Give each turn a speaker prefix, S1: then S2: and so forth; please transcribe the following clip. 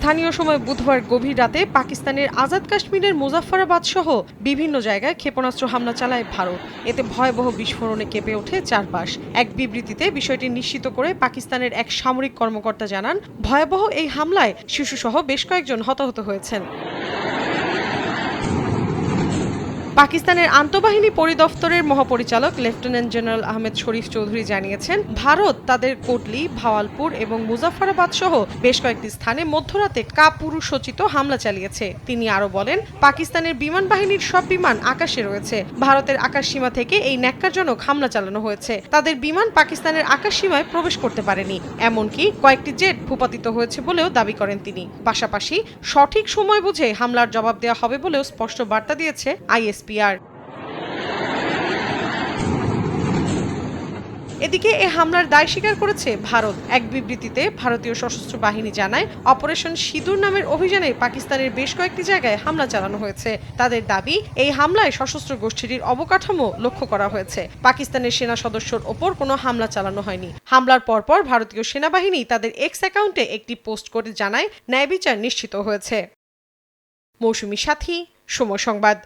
S1: স্থানীয় সময় বুধবার গভীর রাতে পাকিস্তানের আজাদ কাশ্মীরের মুজাফফরাবাদ সহ বিভিন্ন জায়গায় ক্ষেপণাস্ত্র হামলা চালায় ভারত। এতে ভয়াবহ বিস্ফোরণে কেঁপে ওঠে চারপাশ। এক বিবৃতিতে বিষয়টি নিশ্চিত করে পাকিস্তানের এক সামরিক কর্মকর্তা জানান, ভয়াবহ এই হামলায় শিশুসহ বেশ কয়েকজন হতাহত হয়েছেন। পাকিস্তানের আন্তঃবাহিনী পরিদপ্তরের মহাপরিচালক লেফটেন্যান্ট জেনারেল আহমেদ শরীফ চৌধুরী জানিয়েছেন, ভারত তাদের কোটলি, ভাওয়ালপুর এবং মুজাফফরাবাদ সহ বেশ কয়েকটি স্থানে মধ্যরাতে কাপুরুষোচিত হামলা চালিয়েছে। তিনি আরও বলেন, পাকিস্তানের বিমান বাহিনীর সব বিমান আকাশে রয়েছে। ভারতের আকাশসীমা থেকে এই ন্যাক্কারজনক হামলা চালানো হয়েছে। তাদের বিমান পাকিস্তানের আকাশসীমায় প্রবেশ করতে পারেনি, এমনকি কয়েকটি জেট ভূপাতিত হয়েছে বলেও দাবি করেন তিনি। পাশাপাশি সঠিক সময় বুঝে হামলার জবাব দেওয়া হবে বলেও স্পষ্ট বার্তা দিয়েছে আইএসপিআর। এদিকে এ হামলার দায় স্বীকার করেছে ভারত। এক বিবৃতিতে ভারতীয় সশস্ত্র বাহিনী জানায়, অপারেশন সিঁদুর নামের অভিযানে পাকিস্তানের বেশ কয়েকটি জায়গায় হামলা চালানো হয়েছে। তাদের দাবি, এই হামলায় সশস্ত্র গোষ্ঠীটির অবকাঠামো লক্ষ্য করা হয়েছে। পাকিস্তানের সেনা সদস্যর ওপর কোনো হামলা চালানো হয়নি। হামলার পরপর ভারতীয় সেনাবাহিনী তাদের এক্স অ্যাকাউন্টে একটি পোস্ট করে জানায়, ন্যায় বিচার নিশ্চিত হয়েছে। মৌসুমী সাথী, সময় সংবাদ।